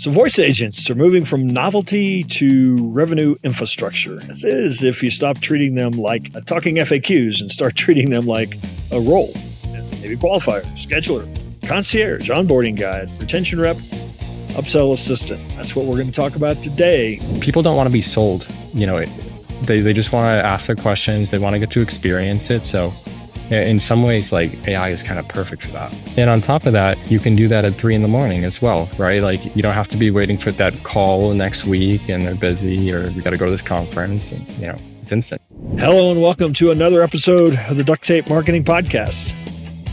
So voice agents are moving from novelty to revenue infrastructure. This is if you stop treating them like talking FAQs and start treating them like a role. Maybe qualifier, scheduler, concierge, onboarding guide, retention rep, upsell assistant. That's what we're going to talk about today. People don't want to be sold. They just want to ask their questions. They want to get to experience it. So in some ways, like AI is kind of perfect for that. And on top of that, you can do that at 3 a.m. as well, right? Like you don't have to be waiting for that call next week and they're busy or we got to go to this conference and it's instant. Hello and welcome to another episode of the Duct Tape Marketing Podcast.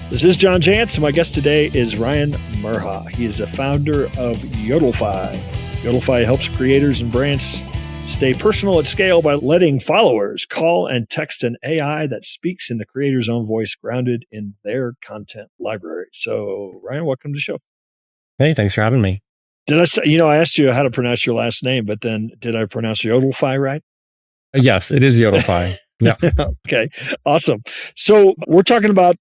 This is Jantsch and my guest today is Ryan Murha. He is the founder of Yodify. Yodify helps creators and brands stay personal at scale by letting followers call and text an AI that speaks in the creator's own voice, grounded in their content library. So, Ryan, welcome to the show. Hey, thanks for having me. Did I say, I asked you how to pronounce your last name, but then did I pronounce Yodify right? Yes, it is Yodify. Yeah. Okay, awesome. So we're talking about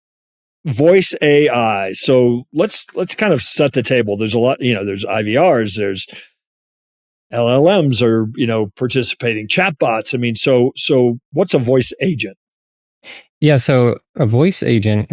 voice AI. So let's kind of set the table. There's a lot, there's IVRs, there's LLMs are, participating chatbots. I mean, so what's a voice agent? Yeah. So a voice agent,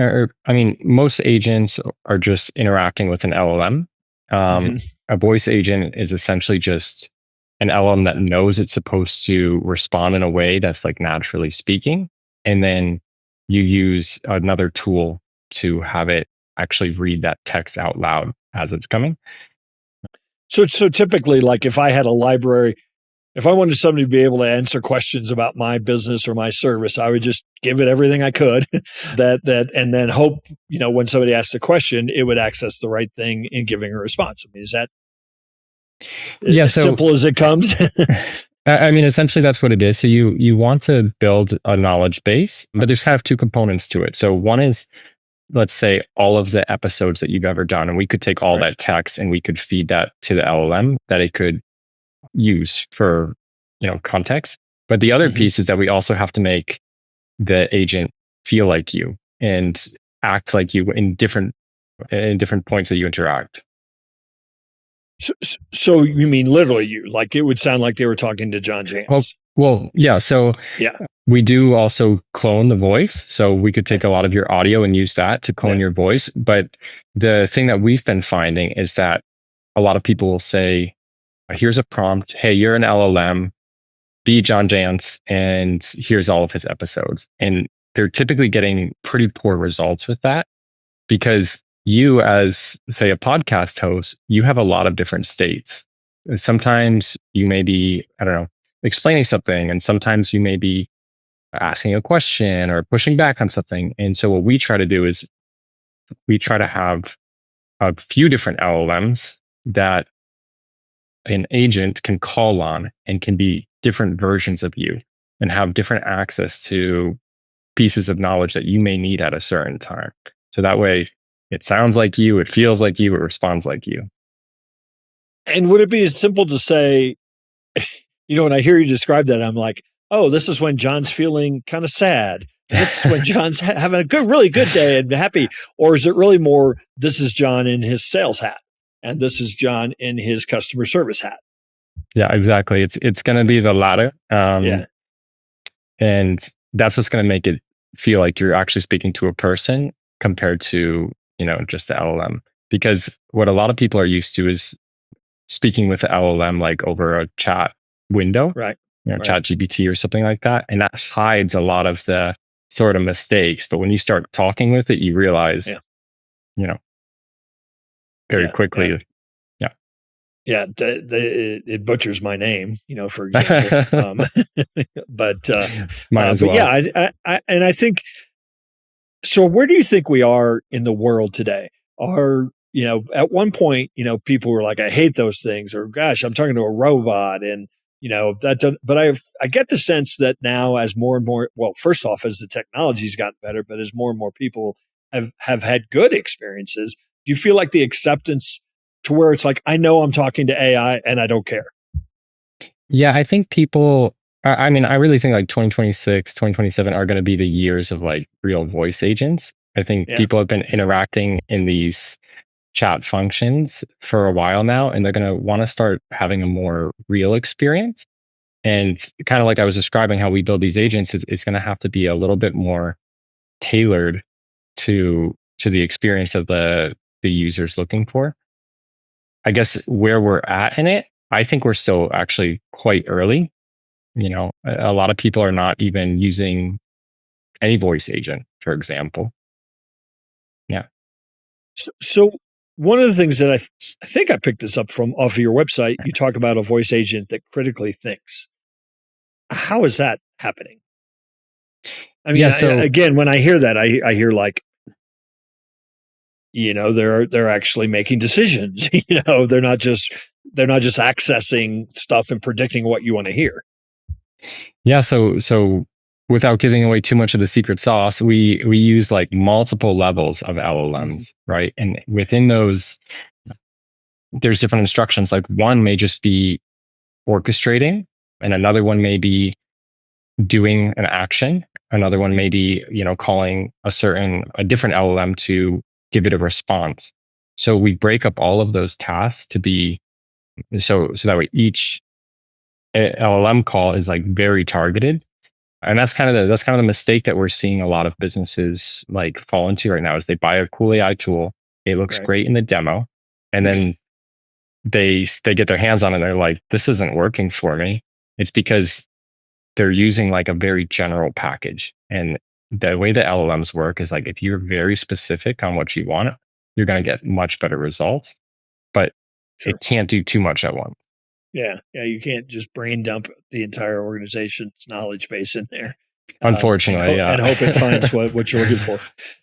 most agents are just interacting with an LLM. A voice agent is essentially just an LLM that knows it's supposed to respond in a way that's like naturally speaking. And then you use another tool to have it actually read that text out loud as it's coming. So typically, like if I had a library, if I wanted somebody to be able to answer questions about my business or my service, I would just give it everything I could and then hope, when somebody asked a question, it would access the right thing in giving a response. I mean, is that as simple as it comes? Essentially that's what it is. So you want to build a knowledge base, but there's kind of two components to it. So one is, let's say all of the episodes that you've ever done, and we could take all that text and we could feed that to the LLM that it could use for, context. But the other piece is that we also have to make the agent feel like you and act like you in different points that you interact. So you mean literally you, like it would sound like they were talking to Jantsch. Well, yeah. So we do also clone the voice. So we could take a lot of your audio and use that to clone your voice. But the thing that we've been finding is that a lot of people will say, here's a prompt. Hey, you're an LLM, be Jantsch, and here's all of his episodes. And they're typically getting pretty poor results with that because you as, say, a podcast host, you have a lot of different states. Sometimes you may be, explaining something, and sometimes you may be asking a question or pushing back on something. And so what we try to do is we try to have a few different LLMs that an agent can call on and can be different versions of you and have different access to pieces of knowledge that you may need at a certain time. So that way it sounds like you, it feels like you, it responds like you. And would it be as simple to say, when I hear you describe that, I'm like, oh, this is when John's feeling kind of sad. This is when John's having a really good day and happy. Or is it really more, this is John in his sales hat and this is John in his customer service hat? Yeah, exactly. It's going to be the latter. And that's what's going to make it feel like you're actually speaking to a person compared to, just the LLM. Because what a lot of people are used to is speaking with the LLM like over a chat window, right? Chat GPT or something like that. And that hides a lot of the sort of mistakes. But when you start talking with it, you realize, very quickly. Yeah. It butchers my name, for example. But might as well. Yeah, I think, so where do you think we are in the world today? At one point, people were like, I hate those things, or gosh, I'm talking to a robot. And, but I get the sense that now as more and more, well, first off, as the technology's gotten better, but as more and more people have had good experiences, do you feel like the acceptance to where it's like, I know I'm talking to AI and I don't care? Yeah, I think people, I really think like 2026, 2027 are going to be the years of like real voice agents. I think people have been interacting in these chat functions for a while now, and they're going to want to start having a more real experience. And kind of like I was describing how we build these agents, it's going to have to be a little bit more tailored to the experience that the user's looking for. I guess where we're at in it, I think we're still actually quite early. You know, a lot of people are not even using any voice agent, for example. Yeah. So one of the things that I think I picked this up from off of your website, you talk about a voice agent that critically thinks. How is that happening? I mean, again, when I hear that, I hear like, you know, they're actually making decisions. You know, they're not just accessing stuff and predicting what you want to hear. Yeah. So without giving away too much of the secret sauce, we use like multiple levels of LLMs, right? And within those, there's different instructions. Like one may just be orchestrating, and another one may be doing an action. Another one may be, you know, calling a different LLM to give it a response. So we break up all of those tasks to be so that way each LLM call is like very targeted. And that's kind of the mistake that we're seeing a lot of businesses like fall into right now is they buy a cool AI tool. It looks great in the demo. And then they get their hands on it and they're like, this isn't working for me. It's because they're using like a very general package. And the way the LLMs work is like, if you're very specific on what you want, you're going to get much better results, but it can't do too much at once. Yeah. You can't just brain dump the entire organization's knowledge base in there. Unfortunately, and hope it finds what you're looking for.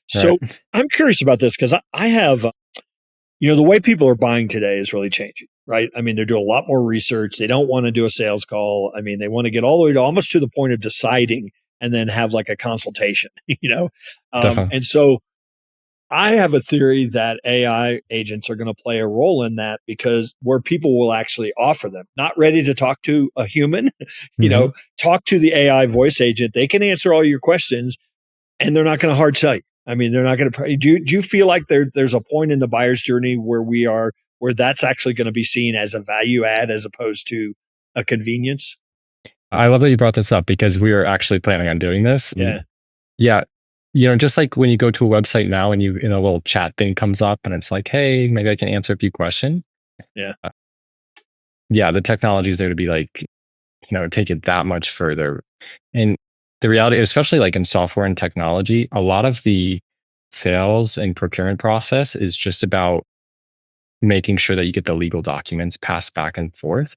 So I'm curious about this because I have, you know, the way people are buying today is really changing, right? I mean, they're doing a lot more research. They don't want to do a sales call. I mean, they want to get all the way to almost to the point of deciding and then have like a consultation, you know? And so I have a theory that AI agents are going to play a role in that because where people will actually offer them, not ready to talk to a human, you know, talk to the AI voice agent. They can answer all your questions and they're not going to hard sell you. I mean, they're not going to, do you feel like there's a point in the buyer's journey where that's actually going to be seen as a value add as opposed to a convenience? I love that you brought this up because we were actually planning on doing this. Yeah. You know, just like when you go to a website now and a little chat thing comes up and it's like, hey, maybe I can answer a few questions. Yeah. The technology is there to be like, you know, take it that much further. And the reality, especially like in software and technology, a lot of the sales and procurement process is just about making sure that you get the legal documents passed back and forth.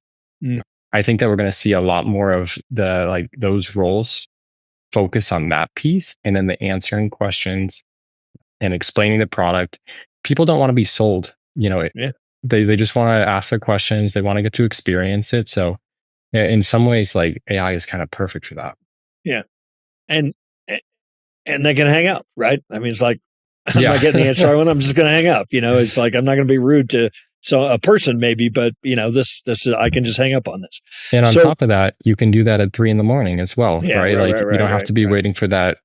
I think that we're going to see a lot more of those roles focus on that piece, and then the answering questions and explaining the product. People don't want to be sold, you know, they just want to ask their questions. They want to get to experience it. So in some ways, like AI is kind of perfect for that. Yeah. And they can hang up, right? I mean, it's like, I'm not getting the answer I want. I'm just going to hang up. You know, it's like, I'm not going to be rude to a person maybe, but you know, this I can just hang up on this. And on top of that, you can do that at 3 a.m. as well, right? Like you don't have to be waiting for that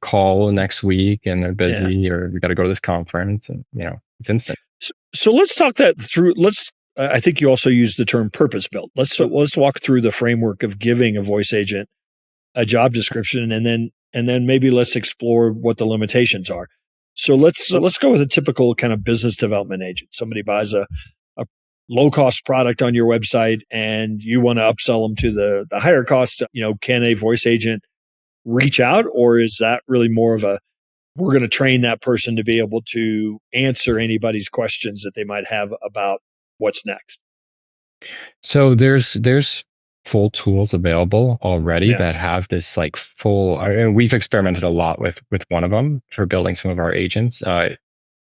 call next week and they're busy or you got to go to this conference and, you know, it's instant. So let's talk that through. I think you also use the term purpose built. Let's walk through the framework of giving a voice agent a job description and then maybe let's explore what the limitations are. So let's go with a typical kind of business development agent. Somebody buys a low cost product on your website and you want to upsell them to the higher cost. You know, can a voice agent reach out, or is that really more of we're going to train that person to be able to answer anybody's questions that they might have about what's next? So there's full tools available already that have this like full, and we've experimented a lot with one of them for building some of our agents,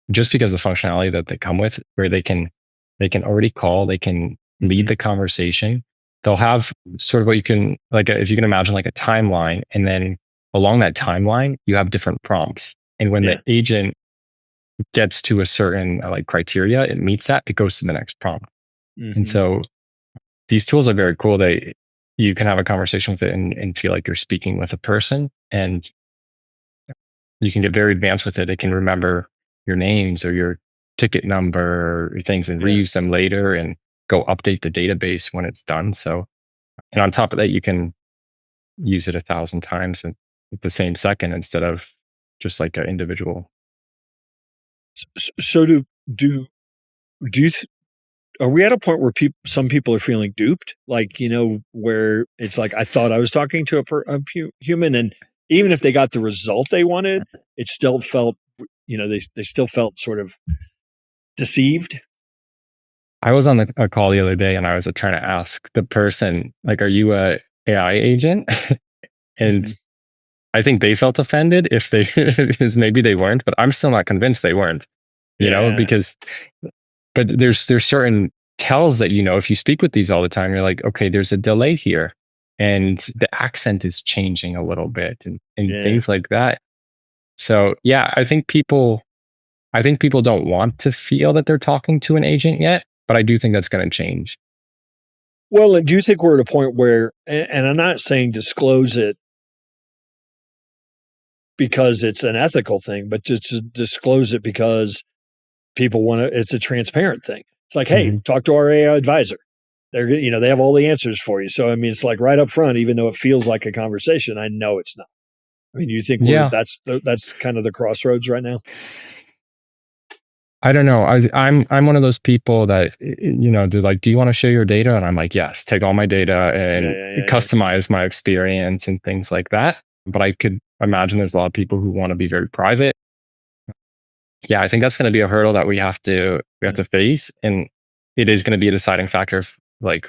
just because of the functionality that they come with, where they can already call, they can lead the conversation. They'll have sort of what you can, like, if you can imagine like a timeline, and then along that timeline, you have different prompts. And when the agent gets to a certain like criteria, it meets that, it goes to the next prompt. And so these tools are very cool. You can have a conversation with it and feel like you're speaking with a person, and you can get very advanced with it. It can remember your names or your ticket number or things and reuse them later and go update the database when it's done. So, and on top of that, you can use it 1,000 times at the same second instead of just like an individual. So do you are we at a point where some people are feeling duped? Like, where it's like, I thought I was talking to a human, and even if they got the result they wanted, it still felt, they still felt sort of deceived. I was on a call the other day and I was trying to ask the person, like, are you a AI agent? And I think they felt offended because maybe they weren't, but I'm still not convinced they weren't, but there's certain tells that, if you speak with these all the time, you're like, okay, there's a delay here and the accent is changing a little bit and things like that. So yeah, I think people don't want to feel that they're talking to an agent yet, but I do think that's going to change. Well, and do you think we're at a point where, and I'm not saying disclose it because it's an ethical thing, but just to disclose it because people want to, it's a transparent thing. It's like, hey, talk to our AI advisor. They're, they have all the answers for you. So, I mean, it's like right up front, even though it feels like a conversation, I know it's not. I mean, you think that's kind of the crossroads right now? I don't know. I'm one of those people that, they're like, do you want to share your data? And I'm like, yes, take all my data and customize my experience and things like that. But I could imagine there's a lot of people who want to be very private. Yeah, I think that's going to be a hurdle that we have to face. And it is going to be a deciding factor of like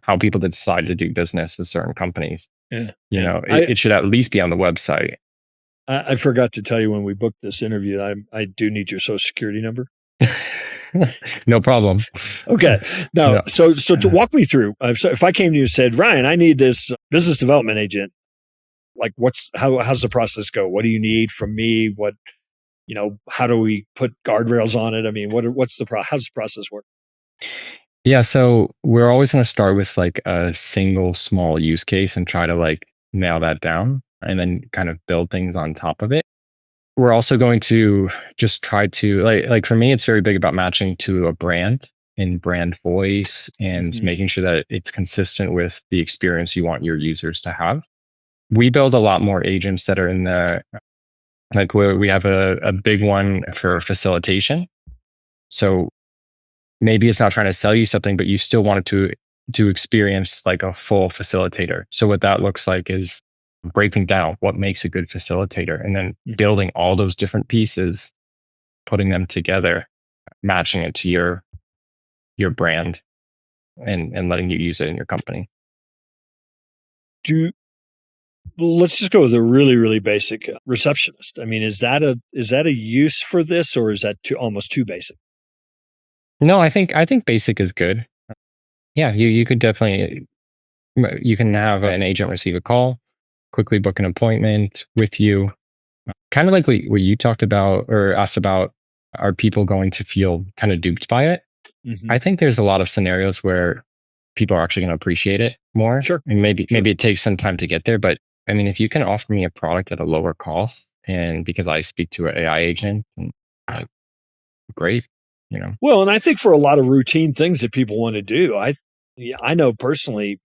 how people decide to do business with certain companies. It should at least be on the website. I forgot to tell you when we booked this interview, I do need your social security number. No problem. Okay. Now, so to walk me through, if I came to you and said, Ryan, I need this business development agent, like how's the process go? What do you need from me? What, how do we put guardrails on it? I mean, how's the process work? Yeah. So we're always going to start with like a single small use case and try to like nail that down and then kind of build things on top of it. We're also going to just try to like for me, it's very big about matching to a brand and brand voice and making sure that it's consistent with the experience you want your users to have. We build a lot more agents that are in the, like where we have a big one for facilitation. So maybe it's not trying to sell you something, but you still want it to experience like a full facilitator. So what that looks like is breaking down what makes a good facilitator and then building all those different pieces, putting them together, matching it to your brand and letting you use it in your company. Let's just go with a really, really basic receptionist. I mean, is that a use for this, or is that almost too basic? No, I think basic is good. Yeah, you could definitely, you can have an agent receive a call, quickly book an appointment with you. Kind of like what you talked about or asked about, are people going to feel kind of duped by it? I think there's a lot of scenarios where people are actually going to appreciate it more. Sure. And maybe it takes some time to get there, but I mean, if you can offer me a product at a lower cost and because I speak to an AI agent, great, Well, and I think for a lot of routine things that people want to do, I know personally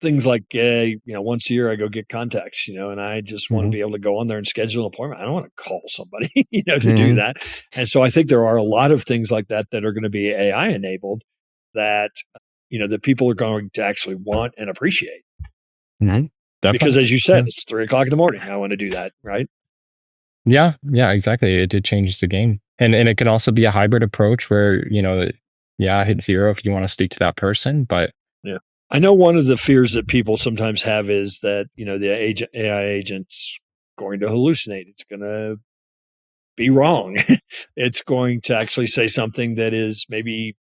things like, once a year I go get contacts, and I just want to be able to go on there and schedule an appointment. I don't want to call somebody, to do that. And so I think there are a lot of things like that are going to be AI enabled that, that people are going to actually want and appreciate. Because as you said, it's 3:00 in the morning. I want to do that. Right. Yeah, exactly. It changes the game. And it can also be a hybrid approach where, hit zero if you want to speak to that person, but yeah. I know one of the fears that people sometimes have is that, the AI agent's going to hallucinate. It's going to be wrong. It's going to actually say something that is maybe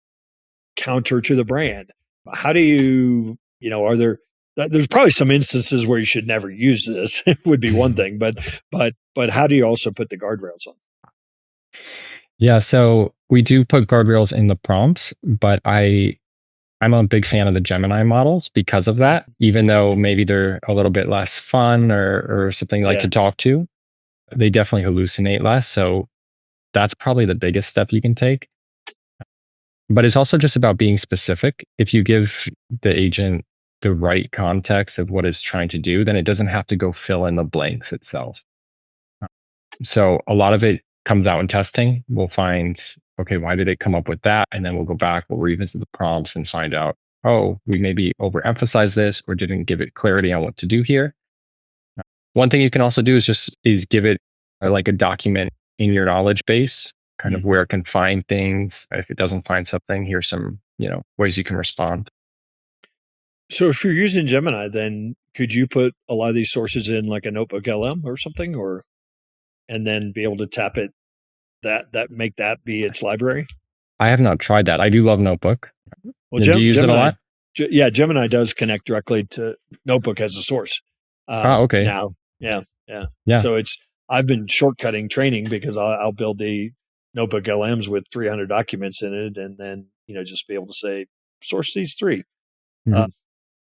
counter to the brand. How do you, there's probably some instances where you should never use this. It would be one thing, but how do you also put the guardrails on? Yeah, so we do put guardrails in the prompts, but I'm a big fan of the Gemini models because of that, even though maybe they're a little bit less fun or something like to talk to, they definitely hallucinate less. So that's probably the biggest step you can take. But it's also just about being specific. If you give the agent the right context of what it's trying to do, then it doesn't have to go fill in the blanks itself. So a lot of it comes out in testing. We'll find, okay, why did it come up with that? And then we'll go back, we'll revisit the prompts and find out, oh, we maybe overemphasized this or didn't give it clarity on what to do here. One thing you can also do is give it like a document in your knowledge base, kind of where it can find things. If it doesn't find something, here's some, ways you can respond. So if you're using Gemini, then could you put a lot of these sources in like a notebook LM or something, and then be able to tap it, that make that be its library? I have not tried that. I do love Notebook. Well, do you use Gemini, it a lot? Yeah, Gemini does connect directly to Notebook as a source. Okay. Now, yeah. So I've been shortcutting training because I'll build the Notebook LMs with 300 documents in it, and then just be able to say source these 3. Mm-hmm.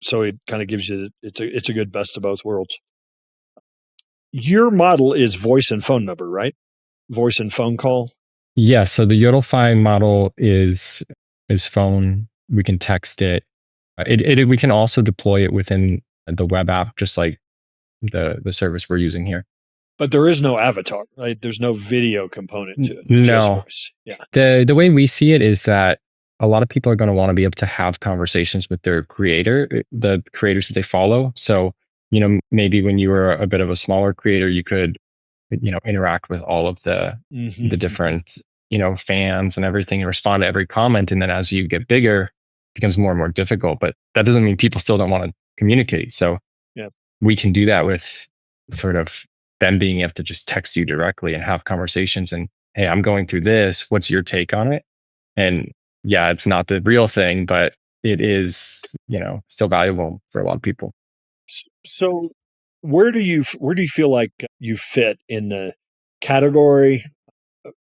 So it kind of gives you it's a good best of both worlds. Your model is voice and phone number, right? Voice and phone call. Yeah. So the Yodify model is phone. We can text it. We can also deploy it within the web app, just like the service we're using here. But there is no avatar, right? There's no video component to it. No. Just voice. Yeah. The way we see it is that a lot of people are going to want to be able to have conversations with their creator, the creators that they follow. So, maybe when you were a bit of a smaller creator, you could, interact with all of the different, fans and everything and respond to every comment. And then as you get bigger, it becomes more and more difficult. But that doesn't mean people still don't want to communicate. So we can do that with sort of them being able to just text you directly and have conversations and, hey, I'm going through this. What's your take on it? And yeah, it's not the real thing, but it is, still valuable for a lot of people. So where do you feel like you fit in the category?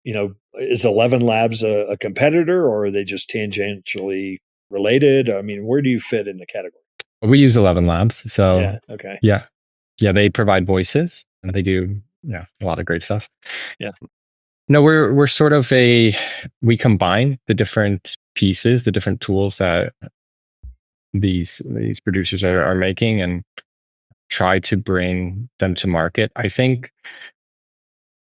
Is 11 Labs a competitor, or are they just tangentially related? I mean, where do you fit in the category? We use 11 Labs. So yeah, okay. Yeah, they provide voices and they do a lot of great stuff. Yeah. No, we're sort of we combine the different pieces, the different tools that these producers are making and try to bring them to market. I think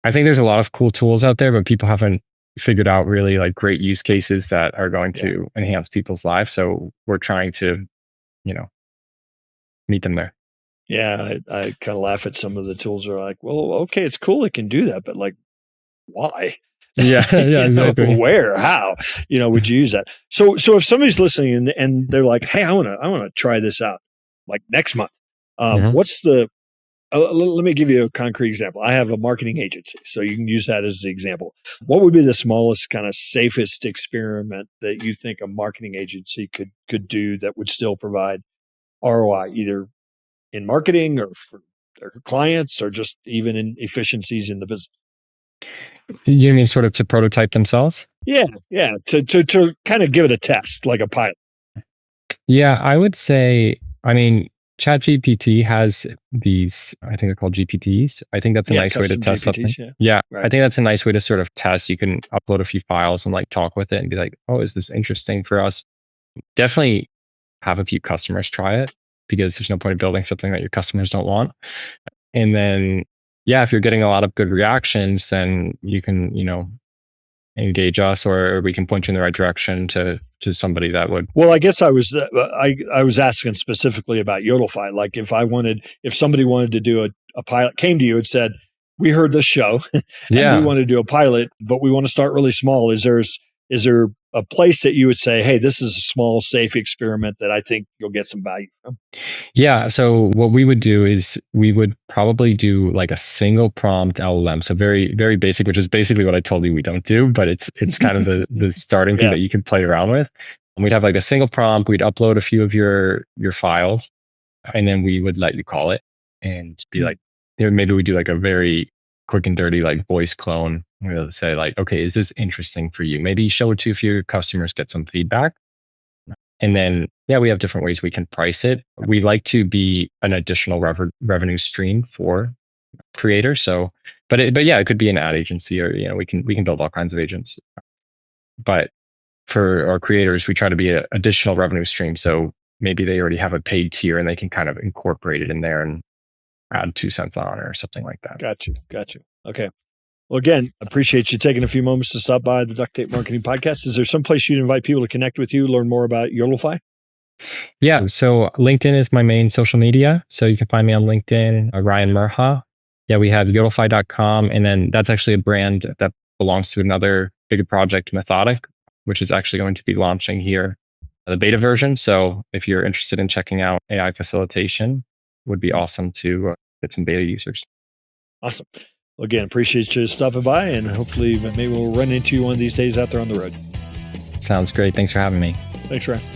there's a lot of cool tools out there, but people haven't figured out really like great use cases that are going to enhance people's lives. So we're trying to, meet them there. Yeah, I kind of laugh at some of the tools are like, well, okay, it's cool, it can do that, but like, why? Yeah, exactly. Where, how, would you use that? So if somebody's listening and they're like, hey, I want to try this out like next month. What's the, let me give you a concrete example. I have a marketing agency, so you can use that as the example. What would be the smallest kind of safest experiment that you think a marketing agency could do that would still provide ROI, either in marketing or for their clients or just even in efficiencies in the business? You mean sort of to prototype themselves? Yeah. To kind of give it a test, like a pilot. Yeah, I would say, ChatGPT has these, I think they're called GPTs. I think that's a nice way to test GPTs, something. Yeah. Right. I think that's a nice way to sort of test. You can upload a few files and like talk with it and be like, oh, is this interesting for us? Definitely have a few customers try it, because there's no point in building something that your customers don't want. And then, if you're getting a lot of good reactions, then you can, engage us, or we can point you in the right direction to somebody that would. Well, I guess I was asking specifically about Yodify. Like if somebody wanted to do a pilot, came to you and said, we heard this show and we want to do a pilot, but we want to start really small. Is there a place that you would say, hey, this is a small, safe experiment that I think you'll get some value from? Yeah. So what we would do is we would probably do like a single prompt LLM. So very, very basic, which is basically what I told you we don't do, but it's kind of the starting thing that you can play around with. And we'd have like a single prompt. We'd upload a few of your files, and then we would let you call it and be like, maybe we do like a very quick and dirty like voice clone. We'll say like, okay, is this interesting for you? Maybe show it to a few of your customers, get some feedback. And then, we have different ways we can price it. We like to be an additional revenue stream for creators. So, but yeah, it could be an ad agency, or we can build all kinds of agents. But for our creators, we try to be an additional revenue stream. So maybe they already have a paid tier and they can kind of incorporate it in there and add 2 cents on or something like that. Got you. Okay. Well, again, appreciate you taking a few moments to stop by the Duct Tape Marketing Podcast. Is there some place you'd invite people to connect with you, learn more about Yodify? Yeah. So LinkedIn is my main social media. So you can find me on LinkedIn, Ryan Murha. Yeah, we have Yodify.com. And then that's actually a brand that belongs to another bigger project, Methodic, which is actually going to be launching here, the beta version. So if you're interested in checking out AI facilitation, would be awesome to get some beta users. Awesome. Well, again, appreciate you stopping by, and hopefully maybe we'll run into you one of these days out there on the road. Sounds great. Thanks for having me. Thanks, Ryan.